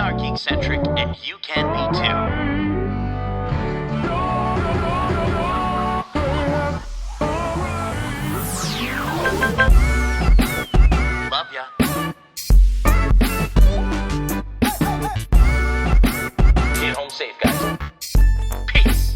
are Geekcentric, and you can be too. Love ya. Get home safe, guys. Peace.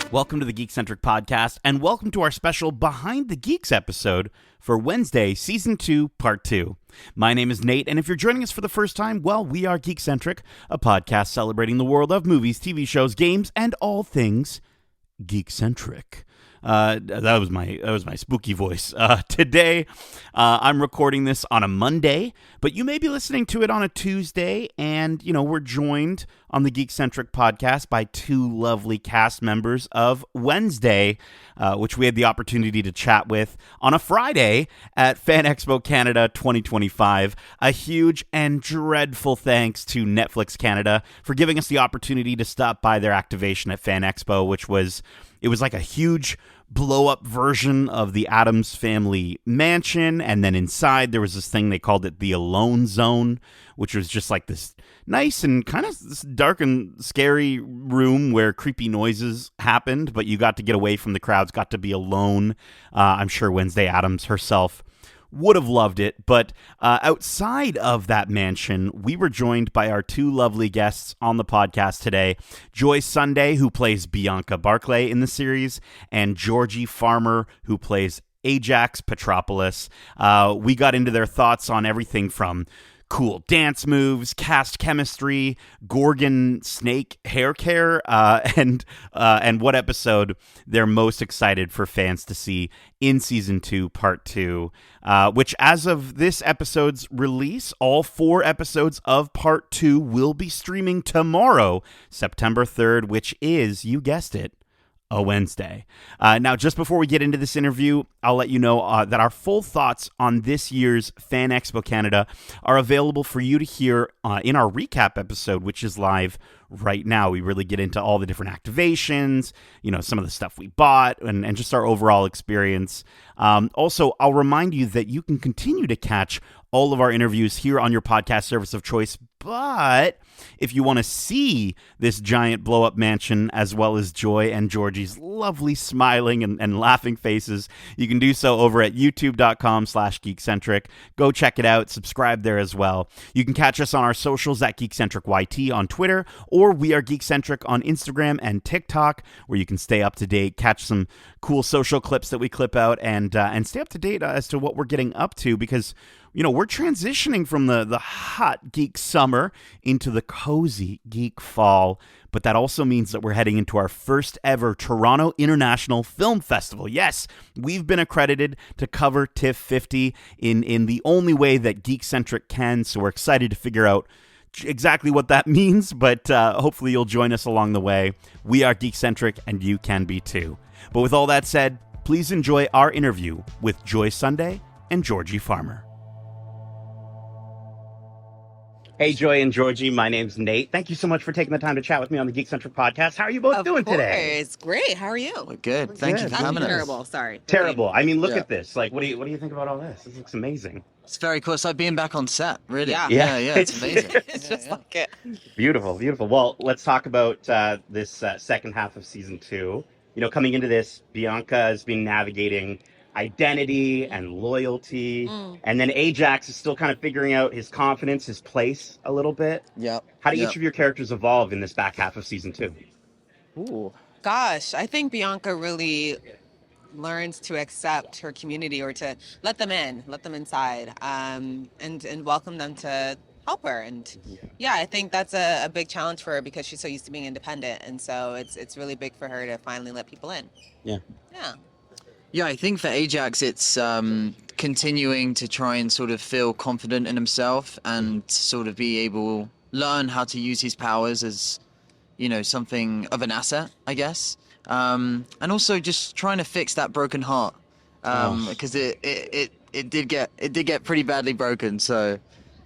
Welcome to the Geekcentric podcast, and welcome to our special Behind the Geeks episode for Wednesday, Season 2, Part 2. My name is Nate, and if you're joining us for the first time, well, we are Geekcentric, a podcast celebrating the world of movies, TV shows, games, and all things Geekcentric. That was my spooky voice. Today, I'm recording this on a Monday, but you may be listening to it on a Tuesday, and, we're joined on the Geekcentric podcast by two lovely cast members of Wednesday, which we had the opportunity to chat with on a Friday at Fan Expo Canada 2025. A huge and dreadful thanks to Netflix Canada for giving us the opportunity to stop by their activation at Fan Expo, which was like a huge blow-up version of the Addams Family mansion, and then inside there was this thing, they called it the Alone Zone, which was just like this nice and kind of dark and scary room where creepy noises happened, but you got to get away from the crowds, got to be alone. I'm sure Wednesday Addams herself would have loved it, but outside of that mansion, we were joined by our two lovely guests on the podcast today, Joy Sunday, who plays Bianca Barclay in the series, and Georgie Farmer, who plays Ajax Petropolus. We got into their thoughts on everything from cool dance moves, cast chemistry, gorgon snake hair care, and what episode they're most excited for fans to see in Season 2, Part 2, which as of this episode's release, all 4 episodes of Part 2 will be streaming tomorrow, September 3rd, which is, you guessed it, a Wednesday. Now, just before we get into this interview, I'll let you know that our full thoughts on this year's Fan Expo Canada are available for you to hear in our recap episode, which is live right now. We really get into all the different activations, some of the stuff we bought, and just our overall experience. Also, I'll remind you that you can continue to catch all of our interviews here on your podcast service of choice, but if you want to see this giant blow-up mansion as well as Joy and Georgie's lovely smiling and laughing faces, you can do so over at youtube.com/geekcentric. Go check it out. Subscribe there as well. You can catch us on our socials at GeekcentricYT on Twitter, or We Are Geekcentric on Instagram and TikTok, where you can stay up to date, catch some cool social clips that we clip out, and stay up to date as to what we're getting up to, because we're transitioning from the hot geek summer into the cozy geek fall, but that also means that we're heading into our first ever Toronto International Film Festival. Yes, we've been accredited to cover TIFF 50 in the only way that Geekcentric can, so we're excited to figure out exactly what that means, but hopefully you'll join us along the way. We are Geekcentric, and you can be too. But with all that said, please enjoy our interview with Joy Sunday and Georgie Farmer. Hey, Joy and Georgie, my name's Nate. Thank you so much for taking the time to chat with me on the Geekcentric podcast. How are you both doing today? It's great. How are you? We're good. Thank you for coming. Terrible. Sorry. Terrible. I mean, look at this. Like, what do you think about all this? This looks amazing. It's very cool. It's like being back on set, really. Yeah. It's amazing. It's just like it. Beautiful. Well, let's talk about this second half of Season 2. Coming into this, Bianca has been navigating identity and loyalty, and then Ajax is still kind of figuring out his confidence, his place a little bit. Yep. How do each of your characters evolve in this back half of Season 2? Ooh. Gosh, I think Bianca really learns to accept her community, or to let them inside, and welcome them to help her. And I think that's a big challenge for her, because she's so used to being independent, and so it's really big for her to finally let people in. Yeah, I think for Ajax, it's continuing to try and sort of feel confident in himself and sort of learn how to use his powers as, something of an asset, I guess. And also just trying to fix that broken heart, because it did get pretty badly broken. So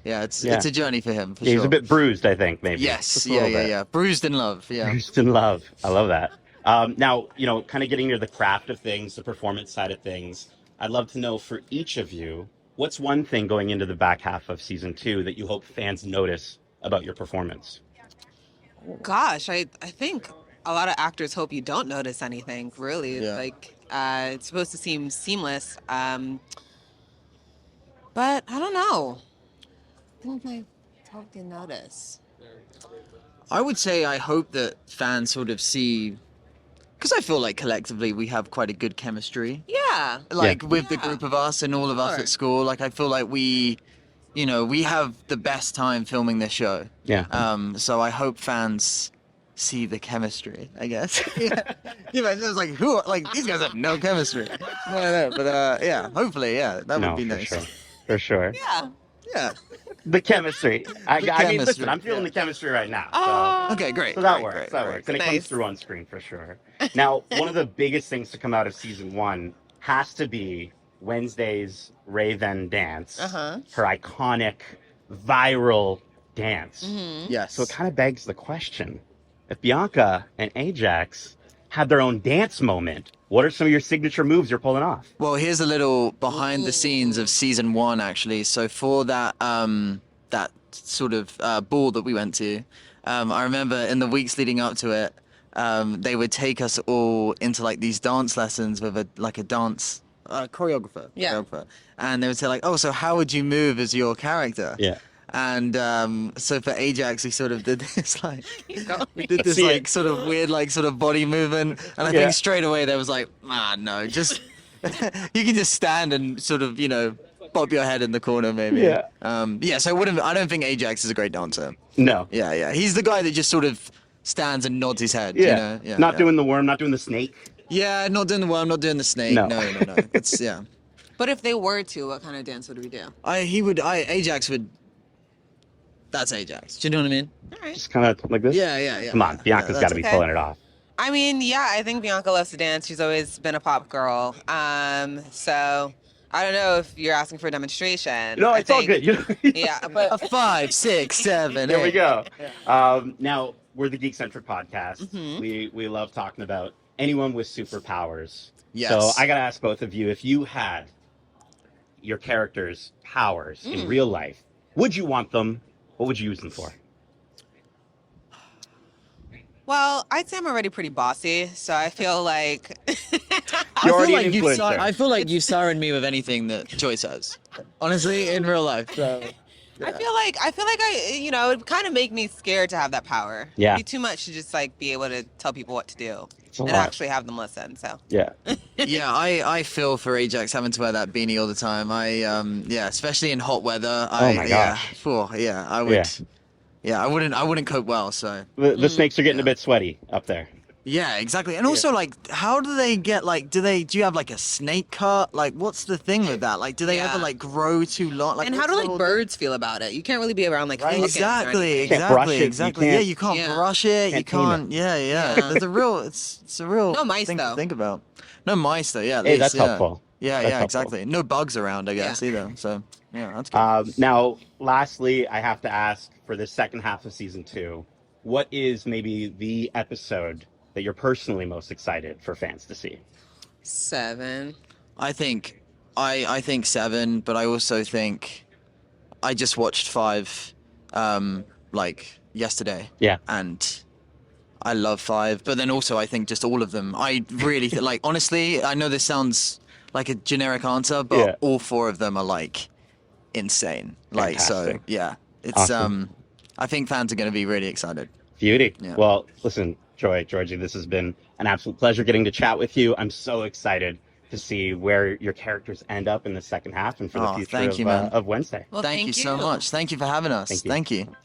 Yeah, it's a journey for him, for sure. He's a bit bruised, I think, maybe. Yes, yeah. Bruised in love, yeah. Bruised in love. I love that. Now, kind of getting into the craft of things, the performance side of things, I'd love to know for each of you, what's one thing going into the back half of season 2 that you hope fans notice about your performance? Gosh, I think a lot of actors hope you don't notice anything, really. Yeah. Like, it's supposed to seem seamless. But I don't know. I think I hope they notice. I would say I hope that fans sort of see, because I feel like collectively we have quite a good chemistry. Yeah. Like with the Yeah. group of us and all of us Sure. at school. Like I feel like we have the best time filming this show. Yeah. So I hope fans see the chemistry, I guess. Yeah. You know, it's like, these guys have no chemistry. No, but yeah, hopefully, yeah, that would be nice. Sure. For sure. Yeah. Yeah. The chemistry. I mean, listen, chemistry, I'm feeling yeah. the chemistry right now. Oh. Okay, great. So that great, works. great, That great. works. And it Nice. comes through on screen for sure. Now, one of the biggest things to come out of season 1 has to be Wednesday's Raven dance. Uh-huh. Her iconic, viral dance. Mm-hmm. Yes. So it kind of begs the question, if Bianca and Ajax had their own dance moment, what are some of your signature moves you're pulling off? Well, here's a little behind the scenes of season 1, actually. So for that that sort of ball that we went to, I remember in the weeks leading up to it, they would take us all into like these dance lessons with a dance choreographer. Yeah. Choreographer. And they would say like, oh, so how would you move as your character? Yeah. And so for Ajax, we sort of did this like we did this See like it. sort of weird like sort of body movement, and I Yeah. think straight away there was like, no, just you can just stand and sort of bob your head in the corner maybe. Yeah. Yeah. So I don't think Ajax is a great dancer. No. Yeah. He's the guy that just sort of stands and nods his head. Yeah. You know? Yeah. Not yeah. doing the worm, not doing the snake. Yeah, not doing the worm, not doing the snake. No. No. It's yeah. But if they were to, what kind of dance would we do? Ajax would. That's Ajax. Do you know what I mean? All right. Just kind of like this. Yeah. Come on, Bianca's got to be okay. pulling it off. I mean, yeah, I think Bianca loves to dance. She's always been a pop girl. So I don't know if you're asking for a demonstration. No, I it's all think- good. Yeah, A but 5, 6, 7. There we 8. go. Now, we're the Geekcentric podcast. Mm-hmm. We love talking about anyone with superpowers. Yes. So I got to ask both of you, if you had your character's powers in real life, would you want them? What would you use them for? well, I'd say I'm already pretty bossy, so I feel like You're already I an feel like influencer. I feel like you siren me with anything that Joy says. Honestly, in real life. So. I feel like it would kind of make me scared to have that power. Yeah. It'd be too much to just like be able to tell people what to do a and lot. actually have them listen. So Yeah. Yeah, I feel for Ajax having to wear that beanie all the time. Especially in hot weather. Oh my gosh. I would. Yeah, I wouldn't cope well. So. The snakes are getting a bit sweaty up there. Yeah, exactly. And also, like, how do they get, like, do you have, like, a snake cut? Like, what's the thing with that? Like, do they Yeah. ever, like, grow too long? Like, and how what's do the like whole- birds feel about it? You can't really be around like crickets or Exactly, anything. Can't brush it, you exactly. can't- Yeah, you can't Yeah. brush it. You Can't tame can't. Yeah. Yeah. There's a real. It's a real. No mice, thing though. to think about. No mice though. Yeah. At Hey, least, that's yeah. helpful. Yeah, That's yeah, helpful. exactly. No bugs around, I guess, either. So yeah, that's good. Now, lastly, I have to ask for the second half of season 2, what is maybe the episode that you're personally most excited for fans to see? 7. I think 7, but I also think I just watched 5, like yesterday. Yeah. And I love 5, but then also I think just all of them. I really like. Honestly, I know this sounds like a generic answer, but Yeah. all 4 of them are like insane. Like so, Fantastic. yeah. It's Awesome. I think fans are going to be really excited. Beauty. Yeah. Well, listen, Georgie, this has been an absolute pleasure getting to chat with you. I'm so excited to see where your characters end up in the second half and for the Oh, future thank of, you, man. of Wednesday. Well, thank you so much. Thank you for having us. Thank you. Thank you.